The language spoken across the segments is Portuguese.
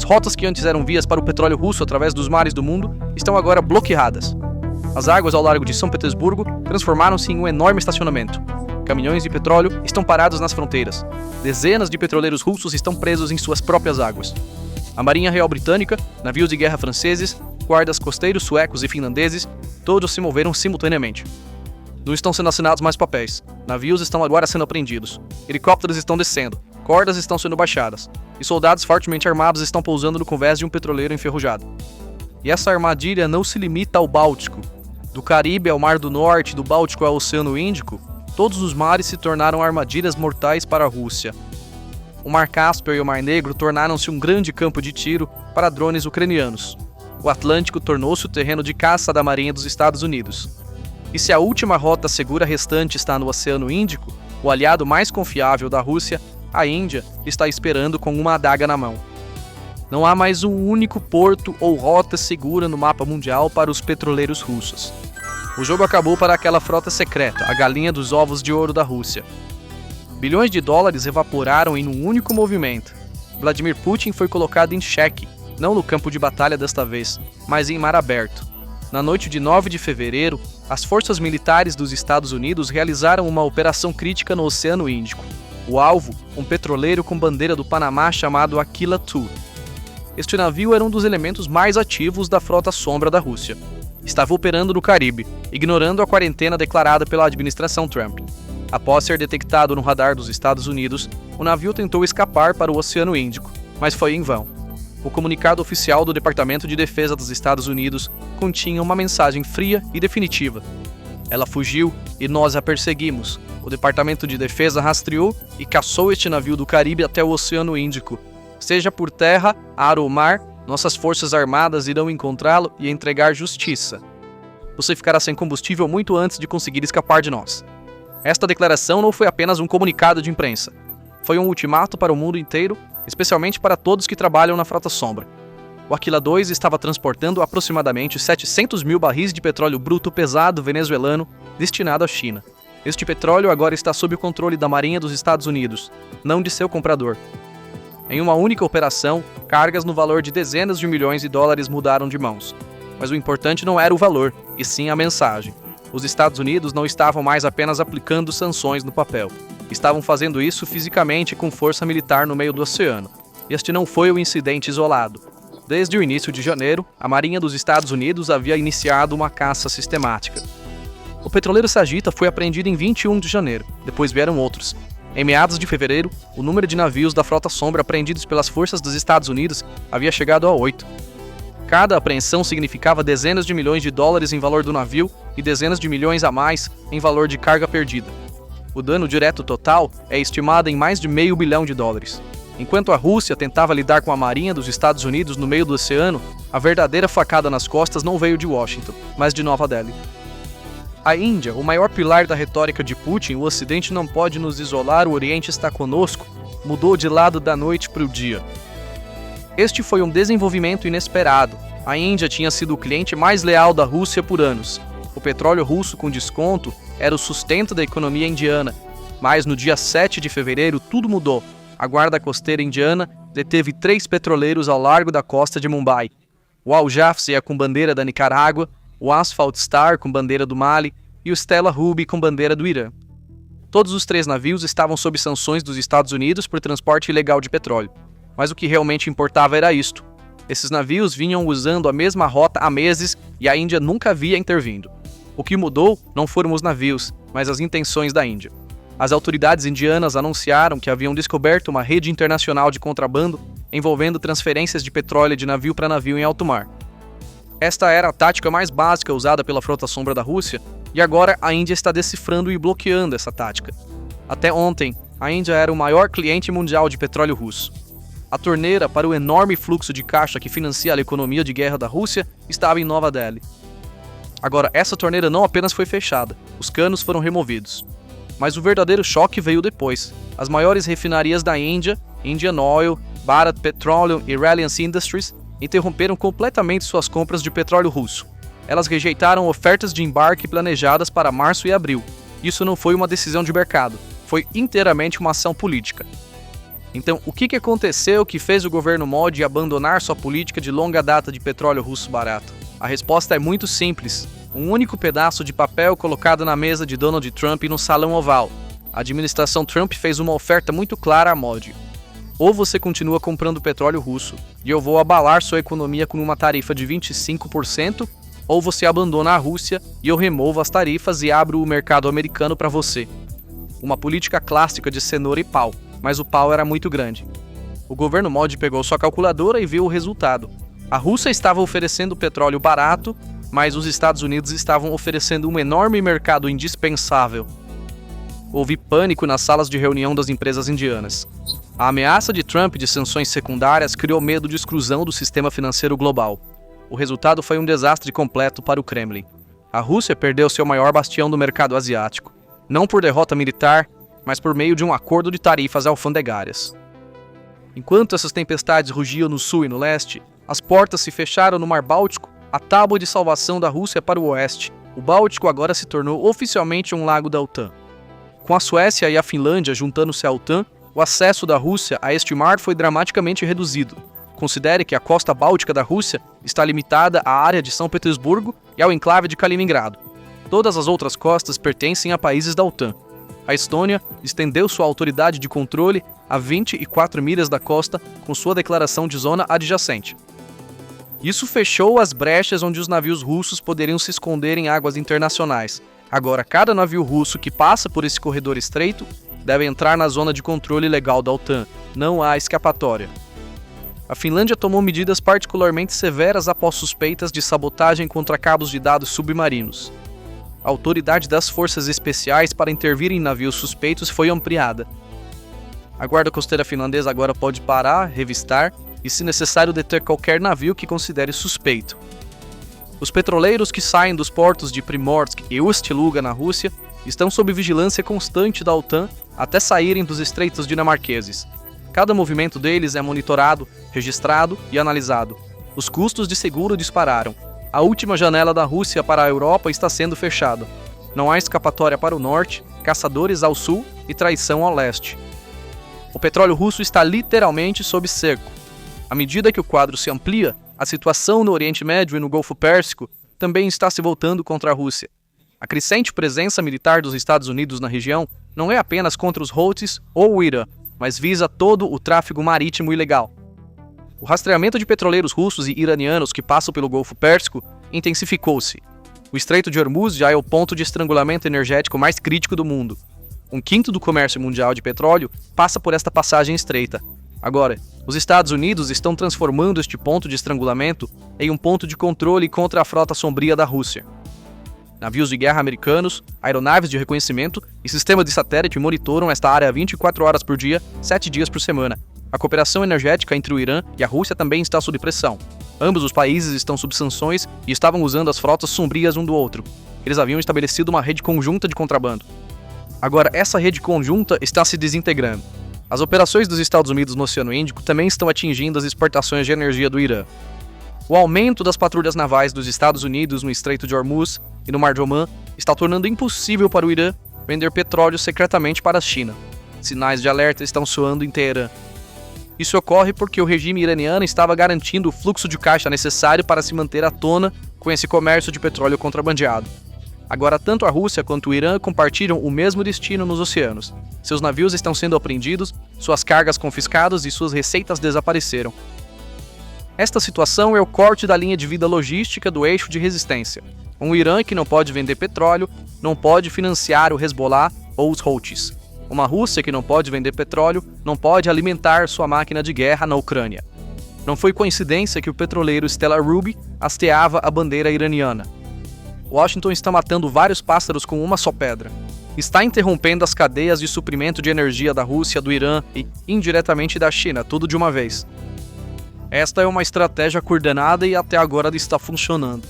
rotas que antes eram vias para o petróleo russo através dos mares do mundo estão agora bloqueadas. As águas ao largo de São Petersburgo transformaram-se em um enorme estacionamento. Caminhões de petróleo estão parados nas fronteiras. Dezenas de petroleiros russos estão presos em suas próprias águas. A Marinha Real Britânica, navios de guerra franceses, guardas costeiros suecos e finlandeses, todos se moveram simultaneamente. Não estão sendo assinados mais papéis. Navios estão agora sendo apreendidos. Helicópteros estão descendo. Cordas estão sendo baixadas. E soldados fortemente armados estão pousando no convés de um petroleiro enferrujado. E essa armadilha não se limita ao Báltico. Do Caribe ao Mar do Norte, do Báltico ao Oceano Índico, todos os mares se tornaram armadilhas mortais para a Rússia. O Mar Cáspio e o Mar Negro tornaram-se um grande campo de tiro para drones ucranianos. O Atlântico tornou-se o terreno de caça da Marinha dos Estados Unidos. E se a última rota segura restante está no Oceano Índico, o aliado mais confiável da Rússia, a Índia, está esperando com uma adaga na mão. Não há mais um único porto ou rota segura no mapa mundial para os petroleiros russos. O jogo acabou para aquela frota secreta, a galinha dos ovos de ouro da Rússia. Bilhões de dólares evaporaram em um único movimento. Vladimir Putin foi colocado em xeque, não no campo de batalha desta vez, mas em mar aberto. Na noite de 9 de fevereiro, as forças militares dos Estados Unidos realizaram uma operação crítica no Oceano Índico. O alvo, um petroleiro com bandeira do Panamá chamado Aquila II. Este navio era um dos elementos mais ativos da frota sombra da Rússia. Estava operando no Caribe, ignorando a quarentena declarada pela administração Trump. Após ser detectado no radar dos Estados Unidos, o navio tentou escapar para o Oceano Índico, mas foi em vão. O comunicado oficial do Departamento de Defesa dos Estados Unidos continha uma mensagem fria e definitiva. Ela fugiu e nós a perseguimos. O Departamento de Defesa rastreou e caçou este navio do Caribe até o Oceano Índico. Seja por terra, ar ou mar, nossas forças armadas irão encontrá-lo e entregar justiça. Você ficará sem combustível muito antes de conseguir escapar de nós. Esta declaração não foi apenas um comunicado de imprensa. Foi um ultimato para o mundo inteiro, especialmente para todos que trabalham na Frota Sombra. O Aquila II estava transportando aproximadamente 700 mil barris de petróleo bruto pesado venezuelano destinado à China. Este petróleo agora está sob o controle da Marinha dos Estados Unidos, não de seu comprador. Em uma única operação, cargas no valor de dezenas de milhões de dólares mudaram de mãos. Mas o importante não era o valor, e sim a mensagem. Os Estados Unidos não estavam mais apenas aplicando sanções no papel. Estavam fazendo isso fisicamente com força militar no meio do oceano. Este não foi um incidente isolado. Desde o início de janeiro, a Marinha dos Estados Unidos havia iniciado uma caça sistemática. O petroleiro Sagitta foi apreendido em 21 de janeiro, depois vieram outros. Em meados de fevereiro, o número de navios da Frota Sombra apreendidos pelas forças dos Estados Unidos havia chegado a 8. Cada apreensão significava dezenas de milhões de dólares em valor do navio e dezenas de milhões a mais em valor de carga perdida. O dano direto total é estimado em mais de $500 milhão. Enquanto a Rússia tentava lidar com a Marinha dos Estados Unidos no meio do oceano, a verdadeira facada nas costas não veio de Washington, mas de Nova Delhi. A Índia, o maior pilar da retórica de Putin, o Ocidente não pode nos isolar, o Oriente está conosco, mudou de lado da noite para o dia. Este foi um desenvolvimento inesperado. A Índia tinha sido o cliente mais leal da Rússia por anos. O petróleo russo com desconto era o sustento da economia indiana. Mas no dia 7 de fevereiro tudo mudou. A guarda costeira indiana deteve 3 petroleiros ao largo da costa de Mumbai. O Al Jafia com bandeira da Nicarágua, o Asphalt Star com bandeira do Mali e o Stella Ruby com bandeira do Irã. Todos os 3 navios estavam sob sanções dos Estados Unidos por transporte ilegal de petróleo. Mas o que realmente importava era isto. Esses navios vinham usando a mesma rota há meses e a Índia nunca havia intervindo. O que mudou não foram os navios, mas as intenções da Índia. As autoridades indianas anunciaram que haviam descoberto uma rede internacional de contrabando envolvendo transferências de petróleo de navio para navio em alto mar. Esta era a tática mais básica usada pela Frota Sombra da Rússia, e agora a Índia está decifrando e bloqueando essa tática. Até ontem, a Índia era o maior cliente mundial de petróleo russo. A torneira para o enorme fluxo de caixa que financia a economia de guerra da Rússia estava em Nova Delhi. Agora, essa torneira não apenas foi fechada, os canos foram removidos. Mas o verdadeiro choque veio depois. As maiores refinarias da Índia, Indian Oil, Bharat Petroleum e Reliance Industries, interromperam completamente suas compras de petróleo russo. Elas rejeitaram ofertas de embarque planejadas para março e abril. Isso não foi uma decisão de mercado, foi inteiramente uma ação política. Então, o que aconteceu que fez o governo Modi abandonar sua política de longa data de petróleo russo barato? A resposta é muito simples. Um único pedaço de papel colocado na mesa de Donald Trump no Salão Oval. A administração Trump fez uma oferta muito clara a Modi. Ou você continua comprando petróleo russo e eu vou abalar sua economia com uma tarifa de 25%, ou você abandona a Rússia e eu removo as tarifas e abro o mercado americano para você. Uma política clássica de cenoura e pau, mas o pau era muito grande. O governo Modi pegou sua calculadora e viu o resultado. A Rússia estava oferecendo petróleo barato, mas os Estados Unidos estavam oferecendo um enorme mercado indispensável. Houve pânico nas salas de reunião das empresas indianas. A ameaça de Trump de sanções secundárias criou medo de exclusão do sistema financeiro global. O resultado foi um desastre completo para o Kremlin. A Rússia perdeu seu maior bastião do mercado asiático, não por derrota militar, mas por meio de um acordo de tarifas alfandegárias. Enquanto essas tempestades rugiam no sul e no leste, as portas se fecharam no Mar Báltico, a tábua de salvação da Rússia para o oeste. O Báltico agora se tornou oficialmente um lago da OTAN. Com a Suécia e a Finlândia juntando-se à OTAN, o acesso da Rússia a este mar foi dramaticamente reduzido. Considere que a costa báltica da Rússia está limitada à área de São Petersburgo e ao enclave de Kaliningrado. Todas as outras costas pertencem a países da OTAN. A Estônia estendeu sua autoridade de controle a 24 milhas da costa com sua declaração de zona adjacente. Isso fechou as brechas onde os navios russos poderiam se esconder em águas internacionais. Agora, cada navio russo que passa por esse corredor estreito deve entrar na zona de controle legal da OTAN. Não há escapatória. A Finlândia tomou medidas particularmente severas após suspeitas de sabotagem contra cabos de dados submarinos. A autoridade das forças especiais para intervir em navios suspeitos foi ampliada. A Guarda Costeira finlandesa agora pode parar, revistar e, se necessário, deter qualquer navio que considere suspeito. Os petroleiros que saem dos portos de Primorsk e Ust-Luga na Rússia estão sob vigilância constante da OTAN até saírem dos estreitos dinamarqueses. Cada movimento deles é monitorado, registrado e analisado. Os custos de seguro dispararam. A última janela da Rússia para a Europa está sendo fechada. Não há escapatória para o norte, caçadores ao sul e traição ao leste. O petróleo russo está literalmente sob cerco. À medida que o quadro se amplia, a situação no Oriente Médio e no Golfo Pérsico também está se voltando contra a Rússia. A crescente presença militar dos Estados Unidos na região não é apenas contra os Houthis ou o Irã, mas visa todo o tráfego marítimo ilegal. O rastreamento de petroleiros russos e iranianos que passam pelo Golfo Pérsico intensificou-se. O Estreito de Hormuz já é o ponto de estrangulamento energético mais crítico do mundo. 1/5 do comércio mundial de petróleo passa por esta passagem estreita. Agora, os Estados Unidos estão transformando este ponto de estrangulamento em um ponto de controle contra a frota sombria da Rússia. Navios de guerra americanos, aeronaves de reconhecimento e sistemas de satélite monitoram esta área 24 horas por dia, 7 dias por semana. A cooperação energética entre o Irã e a Rússia também está sob pressão. Ambos os países estão sob sanções e estavam usando as frotas sombrias um do outro. Eles haviam estabelecido uma rede conjunta de contrabando. Agora, essa rede conjunta está se desintegrando. As operações dos Estados Unidos no Oceano Índico também estão atingindo as exportações de energia do Irã. O aumento das patrulhas navais dos Estados Unidos no Estreito de Hormuz e no Mar de Omã está tornando impossível para o Irã vender petróleo secretamente para a China. Sinais de alerta estão soando em Teherã. Isso ocorre porque o regime iraniano estava garantindo o fluxo de caixa necessário para se manter à tona com esse comércio de petróleo contrabandeado. Agora, tanto a Rússia quanto o Irã compartilham o mesmo destino nos oceanos. Seus navios estão sendo apreendidos, suas cargas confiscadas e suas receitas desapareceram. Esta situação é o corte da linha de vida logística do eixo de resistência. Um Irã que não pode vender petróleo, não pode financiar o Hezbollah ou os Houthis. Uma Rússia que não pode vender petróleo, não pode alimentar sua máquina de guerra na Ucrânia. Não foi coincidência que o petroleiro Stella Ruby hasteava a bandeira iraniana. Washington está matando vários pássaros com uma só pedra. Está interrompendo as cadeias de suprimento de energia da Rússia, do Irã e, indiretamente, da China, tudo de uma vez. Esta é uma estratégia coordenada e até agora está funcionando.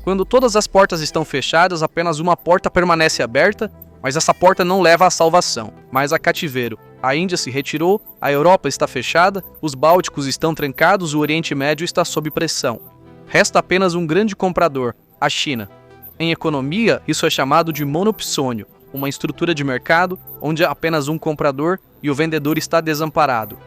Quando todas as portas estão fechadas, apenas uma porta permanece aberta, mas essa porta não leva à salvação, mas a cativeiro. A Índia se retirou, a Europa está fechada, os Bálticos estão trancados, o Oriente Médio está sob pressão. Resta apenas um grande comprador, a China. Em economia, isso é chamado de monopsônio. uma estrutura de mercado onde há apenas um comprador e o vendedor está desamparado.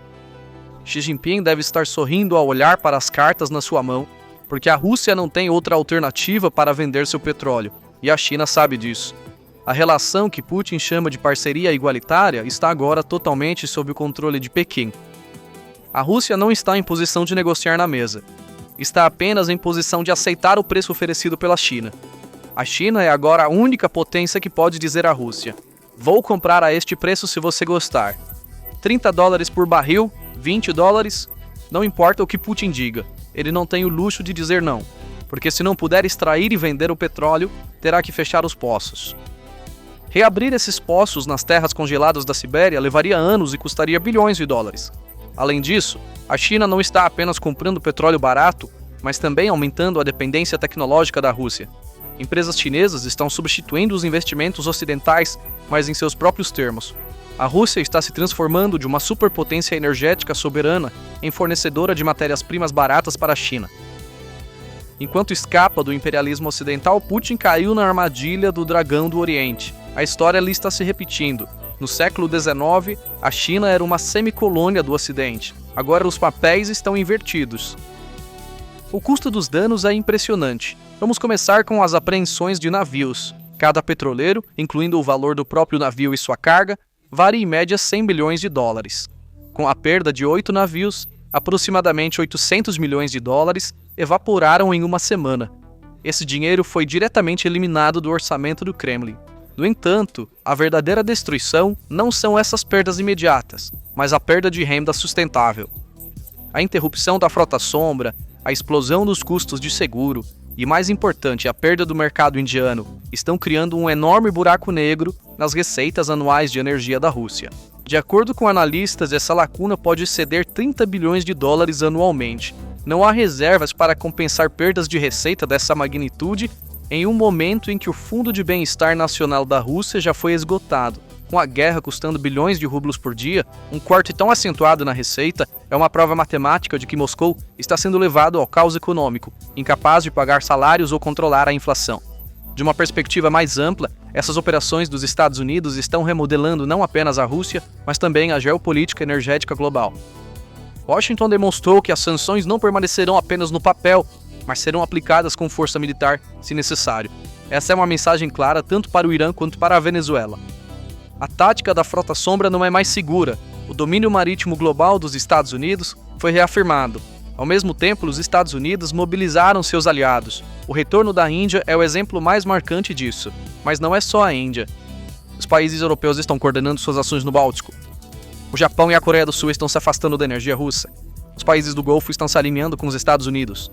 Xi Jinping deve estar sorrindo ao olhar para as cartas na sua mão, porque a Rússia não tem outra alternativa para vender seu petróleo, e a China sabe disso. A relação que Putin chama de parceria igualitária está agora totalmente sob o controle de Pequim. A Rússia não está em posição de negociar na mesa. Está apenas em posição de aceitar o preço oferecido pela China. A China é agora a única potência que pode dizer à Rússia: vou comprar a este preço se você gostar. $30 por barril, $20, não importa o que Putin diga, ele não tem o luxo de dizer não, porque se não puder extrair e vender o petróleo, terá que fechar os poços. Reabrir esses poços nas terras congeladas da Sibéria levaria anos e custaria bilhões de dólares. Além disso, a China não está apenas comprando petróleo barato, mas também aumentando a dependência tecnológica da Rússia. Empresas chinesas estão substituindo os investimentos ocidentais, mas em seus próprios termos. A Rússia está se transformando de uma superpotência energética soberana em fornecedora de matérias-primas baratas para a China. Enquanto escapa do imperialismo ocidental, Putin caiu na armadilha do dragão do Oriente. A história ali está se repetindo. No século XIX, a China era uma semicolônia do Ocidente. Agora os papéis estão invertidos. O custo dos danos é impressionante. Vamos começar com as apreensões de navios. Cada petroleiro, incluindo o valor do próprio navio e sua carga, varia em média $100 bilhões. Com a perda de 8 navios, aproximadamente $800 milhões evaporaram em uma semana. Esse dinheiro foi diretamente eliminado do orçamento do Kremlin. No entanto, a verdadeira destruição não são essas perdas imediatas, mas a perda de renda sustentável. A interrupção da frota sombra, a explosão dos custos de seguro e, mais importante, a perda do mercado indiano estão criando um enorme buraco negro nas receitas anuais de energia da Rússia. De acordo com analistas, essa lacuna pode exceder $30 bilhões anualmente. Não há reservas para compensar perdas de receita dessa magnitude em um momento em que o Fundo de Bem-Estar Nacional da Rússia já foi esgotado. Com a guerra custando bilhões de rublos por dia, um corte tão acentuado na receita é uma prova matemática de que Moscou está sendo levado ao caos econômico, incapaz de pagar salários ou controlar a inflação. De uma perspectiva mais ampla, essas operações dos Estados Unidos estão remodelando não apenas a Rússia, mas também a geopolítica energética global. Washington demonstrou que as sanções não permanecerão apenas no papel, mas serão aplicadas com força militar, se necessário. Essa é uma mensagem clara tanto para o Irã quanto para a Venezuela. A tática da frota sombra não é mais segura. O domínio marítimo global dos Estados Unidos foi reafirmado. Ao mesmo tempo, os Estados Unidos mobilizaram seus aliados. O retorno da Índia é o exemplo mais marcante disso. Mas não é só a Índia. Os países europeus estão coordenando suas ações no Báltico. O Japão e a Coreia do Sul estão se afastando da energia russa. Os países do Golfo estão se alinhando com os Estados Unidos.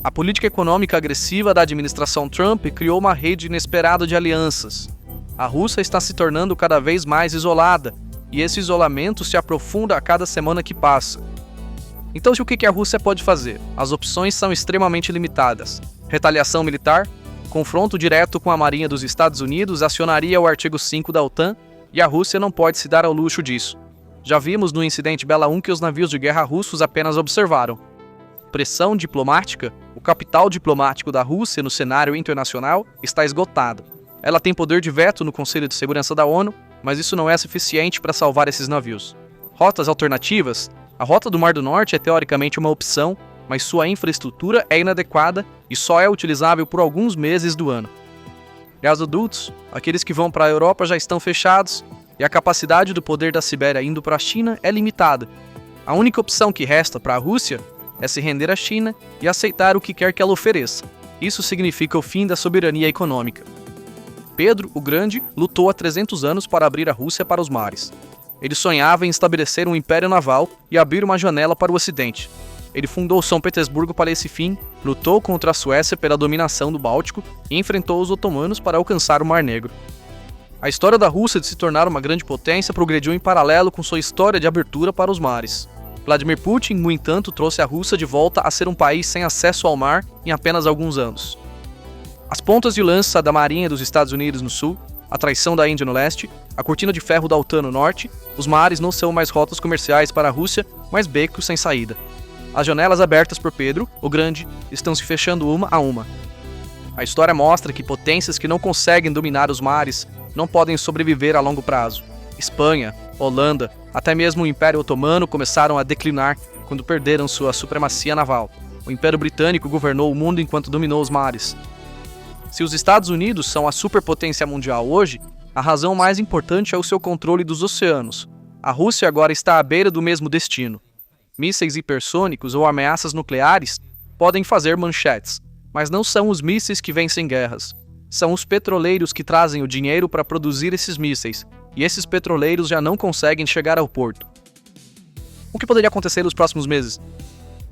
A política econômica agressiva da administração Trump criou uma rede inesperada de alianças. A Rússia está se tornando cada vez mais isolada, e esse isolamento se aprofunda a cada semana que passa. Então, o que a Rússia pode fazer? As opções são extremamente limitadas. Retaliação militar, confronto direto com a Marinha dos Estados Unidos acionaria o artigo 5 da OTAN, e a Rússia não pode se dar ao luxo disso. Já vimos no incidente Bela 1 que os navios de guerra russos apenas observaram. Pressão diplomática, o capital diplomático da Rússia no cenário internacional está esgotado. Ela tem poder de veto no Conselho de Segurança da ONU, mas isso não é suficiente para salvar esses navios. Rotas alternativas? A Rota do Mar do Norte é teoricamente uma opção, mas sua infraestrutura é inadequada e só é utilizável por alguns meses do ano. Gasodutos, aqueles que vão para a Europa já estão fechados, e a capacidade do poder da Sibéria indo para a China é limitada. A única opção que resta para a Rússia é se render à China e aceitar o que quer que ela ofereça. Isso significa o fim da soberania econômica. Pedro, o Grande, lutou há 300 anos para abrir a Rússia para os mares. Ele sonhava em estabelecer um império naval e abrir uma janela para o Ocidente. Ele fundou São Petersburgo para esse fim, lutou contra a Suécia pela dominação do Báltico e enfrentou os otomanos para alcançar o Mar Negro. A história da Rússia de se tornar uma grande potência progrediu em paralelo com sua história de abertura para os mares. Vladimir Putin, no entanto, trouxe a Rússia de volta a ser um país sem acesso ao mar em apenas alguns anos. As pontas de lança da Marinha dos Estados Unidos no sul, a traição da Índia no leste, a cortina de ferro da OTAN no norte, os mares não são mais rotas comerciais para a Rússia, mas becos sem saída. As janelas abertas por Pedro, o Grande, estão se fechando uma a uma. A história mostra que potências que não conseguem dominar os mares não podem sobreviver a longo prazo. Espanha, Holanda, até mesmo o Império Otomano começaram a declinar quando perderam sua supremacia naval. O Império Britânico governou o mundo enquanto dominou os mares. Se os Estados Unidos são a superpotência mundial hoje, a razão mais importante é o seu controle dos oceanos. A Rússia agora está à beira do mesmo destino. Mísseis hipersônicos ou ameaças nucleares podem fazer manchetes, mas não são os mísseis que vencem guerras. São os petroleiros que trazem o dinheiro para produzir esses mísseis, e esses petroleiros já não conseguem chegar ao porto. O que poderia acontecer nos próximos meses?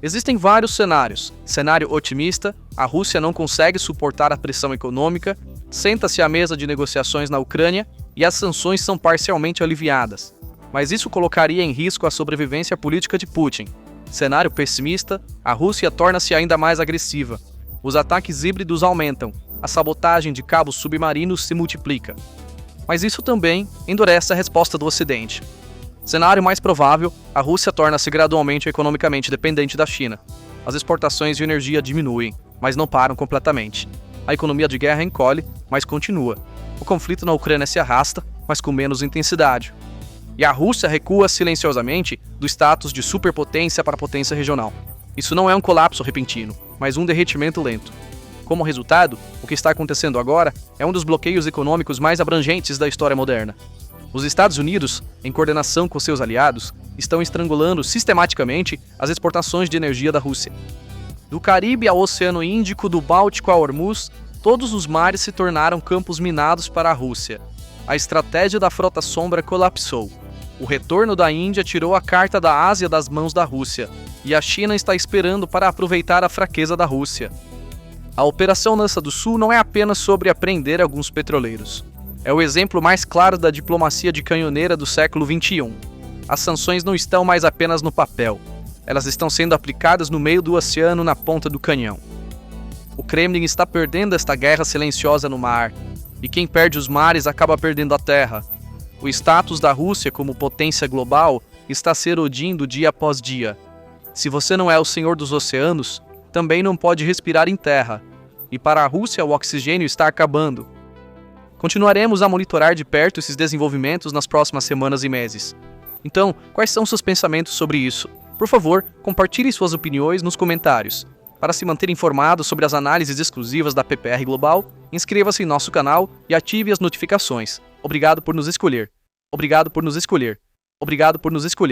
Existem vários cenários. Cenário otimista: a Rússia não consegue suportar a pressão econômica, senta-se à mesa de negociações na Ucrânia e as sanções são parcialmente aliviadas. Mas isso colocaria em risco a sobrevivência política de Putin. Cenário pessimista: a Rússia torna-se ainda mais agressiva. Os ataques híbridos aumentam, a sabotagem de cabos submarinos se multiplica. Mas isso também endurece a resposta do Ocidente. Cenário mais provável: a Rússia torna-se gradualmente economicamente dependente da China. As exportações de energia diminuem, mas não param completamente. A economia de guerra encolhe, mas continua. O conflito na Ucrânia se arrasta, mas com menos intensidade. E a Rússia recua silenciosamente do status de superpotência para potência regional. Isso não é um colapso repentino, mas um derretimento lento. Como resultado, o que está acontecendo agora é um dos bloqueios econômicos mais abrangentes da história moderna. Os Estados Unidos, em coordenação com seus aliados, estão estrangulando sistematicamente as exportações de energia da Rússia. Do Caribe ao Oceano Índico, do Báltico a Hormuz, todos os mares se tornaram campos minados para a Rússia. A estratégia da Frota Sombra colapsou. O retorno da Índia tirou a carta da Ásia das mãos da Rússia, e a China está esperando para aproveitar a fraqueza da Rússia. A Operação Lança do Sul não é apenas sobre apreender alguns petroleiros. É o exemplo mais claro da diplomacia de canhoneira do século XXI. As sanções não estão mais apenas no papel. Elas estão sendo aplicadas no meio do oceano, na ponta do canhão. O Kremlin está perdendo esta guerra silenciosa no mar, e quem perde os mares acaba perdendo a terra. O status da Rússia como potência global está se erodindo dia após dia. Se você não é o senhor dos oceanos, também não pode respirar em terra. E para a Rússia o oxigênio está acabando. Continuaremos a monitorar de perto esses desenvolvimentos nas próximas semanas e meses. Então, quais são seus pensamentos sobre isso? Por favor, compartilhe suas opiniões nos comentários. Para se manter informado sobre as análises exclusivas da PPR Global, inscreva-se em nosso canal e ative as notificações. Obrigado por nos escolher. Obrigado por nos escolher. Obrigado por nos escolher.